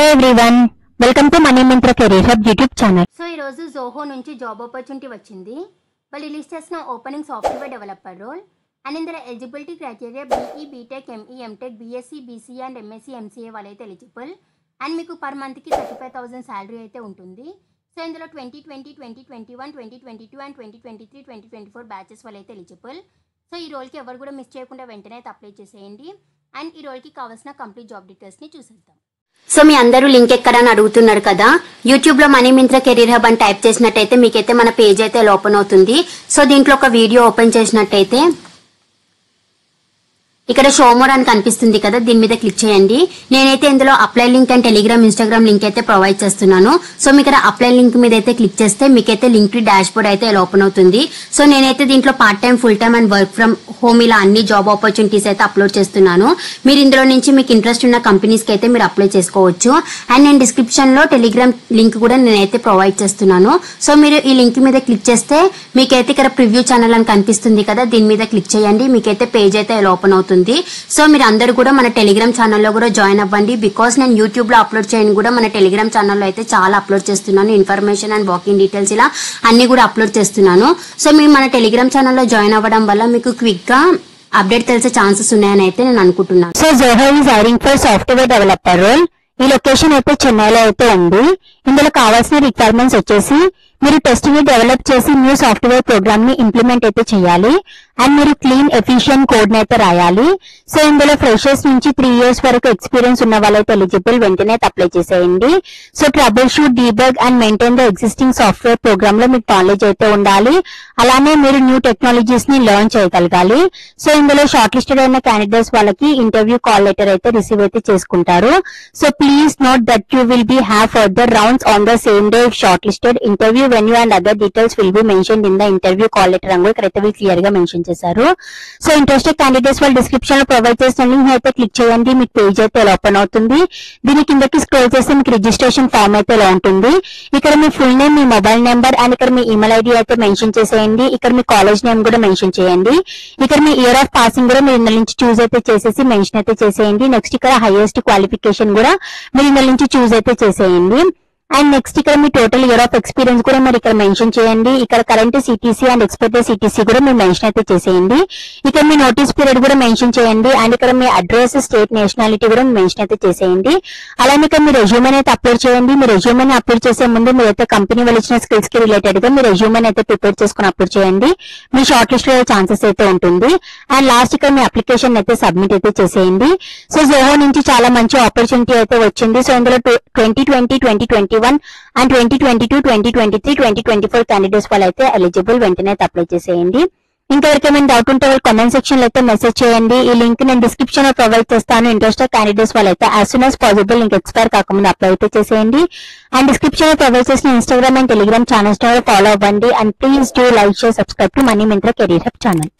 Hello everyone, welcome to money mantra career hub YouTube channel. So ఈ రోజు జోహో నుంచి job opportunity వచ్చింది. వాళ్ళు రిలీజ్ చేసిన opening software developer role and ఇందులో eligibility criteria BE, BTech, ME, MTech, BSc, BCA and MSc, MCA వాళ్ళైతే eligible. And మీకు per మంత్కి 35,000 శాలరీ అయితే ఉంటుంది. సో ఇందులో 2020, 2021, 2022 అండ్ 2023, 2024 బ్యాచెస్ వాళ్ళైతే ఎలిజిబుల్. సో ఈ రోల్కి ఎవరు కూడా మిస్ చేయకుండా వెంటనే అయితే అప్లై చేసేయండి. అండ్ ఈ రోల్కి కావాల్సిన కంప్లీట్ జాబ్ డీటెయిల్స్ని చూసేద్దాం. సో మీ అందరూ లింక్ ఎక్కడని అడుగుతున్నారు కదా, యూట్యూబ్ లో మనీ మంత్ర కెరీర్ హబ్ అని టైప్ చేసినట్టయితే మీకైతే మన పేజ్ అయితే ఓపెన్ అవుతుంది. సో దీంట్లో ఒక వీడియో ఓపెన్ చేసినట్టయితే ఇక్కడ షో మోర్ అని కనిపిస్తుంది కదా, దీని మీద క్లిక్ చేయండి. నేనైతే ఇందులో apply link and Telegram, Instagram link అయితే ప్రొవైడ్ చేస్తున్నాను. సో మీకు ఇక్కడ అప్లై లింక్ మీద అయితే క్లిక్ చేస్తే మీకైతే లింక్ డాష్ బోర్డ్ అయితే ఓపెన్ అవుతుంది. సో నేనైతే దీంట్లో part time, full time and work from home ఇలా అన్ని జాబ్ ఆపర్చునిటీస్ అయితే అప్లోడ్ చేస్తున్నాను. మీరు ఇందులో నుంచి మీకు ఇంట్రెస్ట్ ఉన్న కంపెనీస్ కి అయితే మీరు అప్లై చేసుకోవచ్చు. అండ్ నేను డిస్క్రిప్షన్ లో టెలిగ్రామ్ లింక్ కూడా నేనైతే ప్రొవైడ్ చేస్తున్నాను. సో మీరు ఈ లింక్ మీద క్లిక్ చేస్తే మీకైతే ఇక్కడ ప్రివ్యూ ఛానల్ అని కనిపిస్తుంది కదా, దీని మీద క్లిక్ చేయండి. మీకైతే పేజ్ అయితే ఓపెన్ అవుతుంది. సో మీరు అందరూ కూడా మన టెలిగ్రామ్ ఛానల్లో కూడా జాయిన్ అవ్వండి. బికాస్ నేను యూట్యూబ్ లో అప్లోడ్ చేయని కూడా మన టెలిగ్రామ్ ఛానల్లో అయితే చాలా అప్లోడ్ చేస్తున్నాను. ఇన్ఫర్మేషన్ అండ్ వాకింగ్ డీటెయిల్స్ ఇలా అన్ని కూడా అప్లోడ్ చేస్తున్నాను. సో మీరు మన టెలిగ్రామ్ ఛానల్లో జాయిన్ అవ్వడం వల్ల మీకు క్విక్ గా అప్డేట్ తెలిసే ఛాన్సెస్ ఉన్నాయని అయితే నేను అనుకుంటున్నాను. So Zoho is hiring for software developer role. ఈ లొకేషన్ అయితే చెన్నైలో అయితే ఉంది. ఇందులో కావాల్సిన రిక్వైర్మెంట్స్ వచ్చేసి మీరు టెస్ట్ ని డెవలప్ చేసి న్యూ సాఫ్ట్వేర్ ప్రోగ్రామ్ ని ఇంప్లిమెంట్ అయితే చేయాలి. అండ్ మీరు క్లీన్, ఎఫిషియెంట్ కోడ్ ని అయితే రాయాలి. సో ఇందులో ఫ్రెషర్స్ నుంచి 3 years వరకు ఎక్స్పీరియన్స్ ఉన్న వాళ్ళైతే ఎలిజిబుల్, వెంటనే అప్లై చేసేయండి. So trouble shoot, debug and maintain the existing software program లో మీకు నాలెడ్జ్ అయితే ఉండాలి. అలానే మీరు న్యూ టెక్నాలజీస్ ని లెర్న్ చేయగలగాలి. సో ఇందులో షార్ట్ లిస్టెడ్ అయిన క్యాండిడేట్స్ వాళ్ళకి ఇంటర్వ్యూ కాల్ లెటర్ అయితే రిసీవ్ అయితే చేసుకుంటారు. So please note that you will be have further rounds on the same day short listed interview venue and other details will be mentioned in the interview call letter అని ఇక్కడైతే వీళ్ళు clear గా mention చేశారు. So interested candidates వాళ్ళు description లో provide చేసిన link అయితే click చేయండి. మీకు పేజ్ అయితే ఓపెన్ అవుతుంది. దీని కిందకి స్క్రోల్ చేస్తే మీకు రిజిస్ట్రేషన్ ఫామ్ అయితే ఇలా ఉంటుంది. ఇక్కడ మీ ఫుల్ నేమ్, మీ మొబైల్ నెంబర్ అండ్ ఇక్కడ మీ ఈమెయిల్ ఐడి అయితే మెన్షన్ చేసేయండి. ఇక్కడ మీ కాలేజ్ నేమ్ కూడా మెన్షన్ చేయండి. ఇక్కడ మీ ఇయర్ ఆఫ్ పాసింగ్ కూడా మీరు ఇందులో నుంచి చూస్ అయితే చేసేసి మెన్షన్ అయితే చేసేయండి. నెక్స్ట్ ఇక్కడ హైయెస్ట్ క్వాలిఫికేషన్ కూడా మీరు ఇందులో నుంచి చూస్ అయితే చేసేయండి. అండ్ నెక్స్ట్ ఇక్కడ మీ టోటల్ ఇయర్ ఆఫ్ ఎక్స్పీరియన్స్ కూడా మీరు ఇక్కడ మెన్షన్ చేయండి. ఇక్కడ current CTC and expected CTC కూడా మీరు మెన్షన్ అయితే చేసేయండి. ఇక్కడ మీ నోటీస్ పీరియడ్ కూడా మెన్షన్ చేయండి. అండ్ ఇక్కడ మీ అడ్రస్, స్టేట్, నేషనాలిటీ కూడా మెన్షన్ అయితే చేసేయండి. అలానే ఇక్కడ మీ రెజ్యూమెన్ అయితే అప్లోడ్ చేయండి. మీ రెజ్యూమెన్ అప్లోడ్ చేసే ముందు మీరైతే కంపెనీ వాళ్ళు ఇచ్చిన స్కిల్స్ కి రిలేటెడ్ గా మీ రెజ్యూమెన్ అయితే ప్రిపేర్ చేసుకుని అప్లోడ్ చేయండి. మీ షార్ట్ లిస్ట్ లో ఛాన్సెస్ అయితే ఉంటుంది. అండ్ లాస్ట్ ఇక్కడ మీ అప్లికేషన్ అయితే సబ్మిట్ అయితే చేసేయండి. సో జోహో నుంచి చాలా మంచి ఆపర్చునిటీ అయితే వచ్చింది. సో ఇందులో 2020, 2021 అండ్ 2022, 2023, 2024 క్యాండిడేట్స్ వాళ్ళు అయితే ఎలిజిబుల్, వెంటనే అప్లై చేసేయండి. ఇంకెవరికైనా డౌట్ ఉంటే వాళ్ళు కామెంట్ సెక్షన్ లో అయితే మెసేజ్ చేయండి. ఈ లింక్ నేను డిస్క్రిప్షన్ లో ప్రొవైడ్ చేస్తాను. ఇంట్రెస్టెడ్ క్యాండిడేట్స్ వాళ్ళు అయితే as soon as possible link expire కాకముందు అప్లై అయితే చేసేయండి. అండ్ డిస్క్రిప్షన్ లో ప్రొవైడ్ చేసిన Instagram and Telegram channels follow అవ్వండి. And please do like, share, subscribe to money mantra career hub channel.